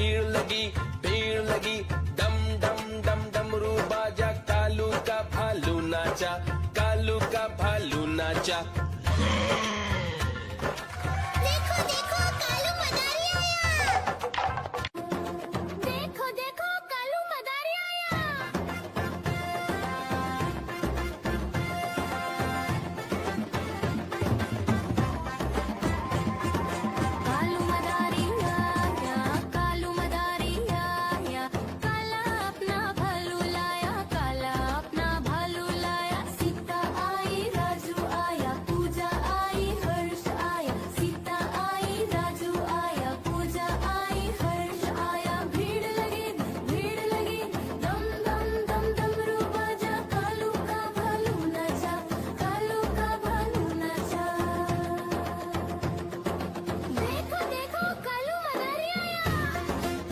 भीड़ लगी, डम डम डम डमरू बाजा, कालू का भालू नाचा, कालू का भालू नाचा। देखो देखो कालू मदारी आया। देखो देखो कालू मदारी आया। कालू मदारी आया, कालू मदारी आया, काला अपना भालू लाया, काला अपना भालू लाया। सीता आई राजू आया, पूजा आई हर्ष आया, सीता आई राजू आया, पूजा आई हर्ष आया। भीड़ लगी, दम दम दम डमरू बाजा, कालू का भालू नाचा, कालू का भालू नाचा। देखो देखो कालू मदारी आया।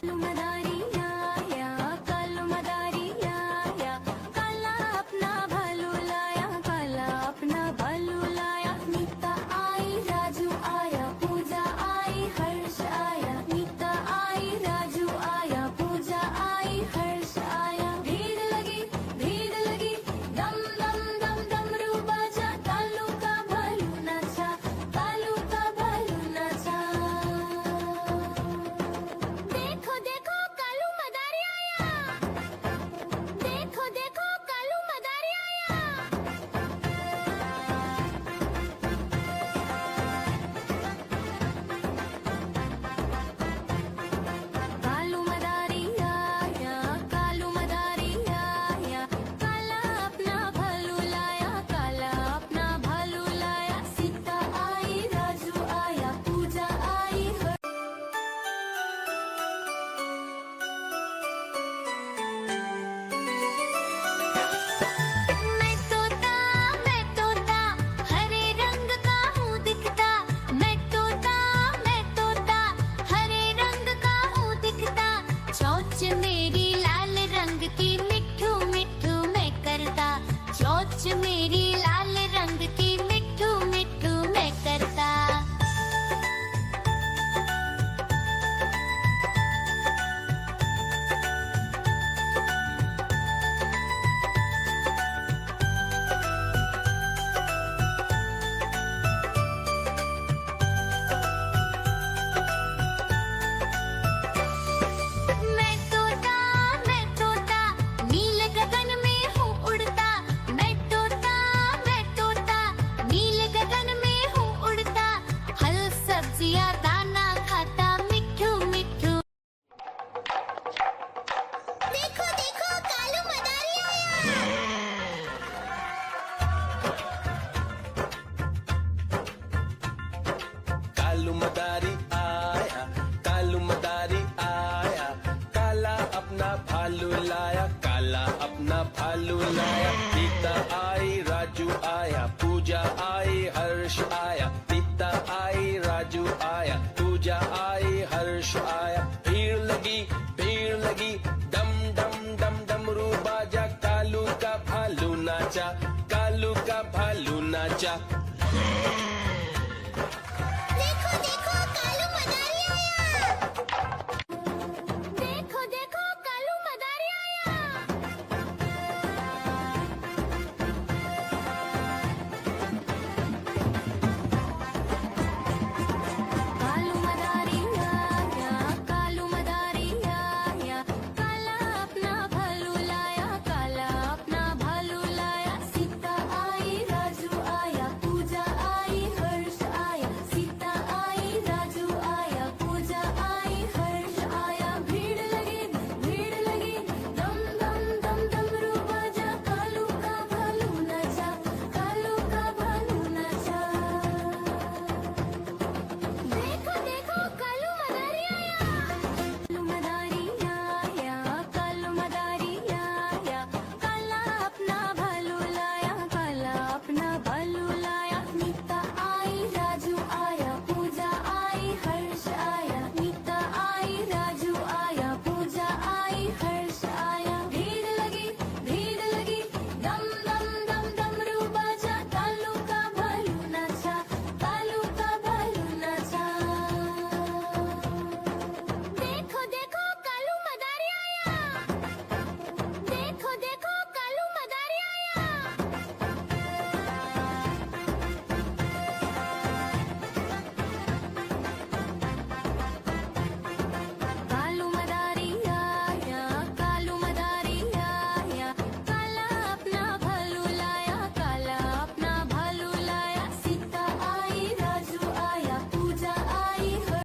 कालू मदारी आया, कालू मदारी आया, काला अपना भालू लाया, काला अपना भालू लाया। नीता आई राजू आया, पूजा आई हर्ष आया, नीता आई राजू आया, पूजा आई हर्ष आया। भीड़ लगी, दम दम दम डमरू बाजा, कालू का भालू नाचा, कालू का भालू नाचा। देखो देखो कालू मदारी आया। देखो देखो कालू मदारी आया। कालू मदारी आया, कालू मदारी आया, काला अपना भालू लाया, काला अपना भालू लाया। सीता आई राजू आया, पूजा आई मैं तोता हरे रंग का हूँ दिखता, मैं तोता हरे रंग का हूँ दिखता। चोंच मेरी लाल रंग की, मिट्ठू मिट्ठू मैं करता, चोंच मेरी लाल रंग की, मिट्ठू मिट्ठू मैं करता। मैं तोता नील गगन में हूँ उड़ता, मैं तोता नील गगन में हूँ उड़ता। फल सब्जियाँ दाना खाता, मिट्ठू मिट्ठू। देखो देखो कालू मदारी आया। कालू मदारी आया, कालू मदारी आया, काला अपना भालू लाया, काला अपना भालू लाया। सीता आई राजू आया, पूजा आई हर्ष आया, सीता आई राजू आया, पूजा आई हर्ष आया। भीड़ लगी,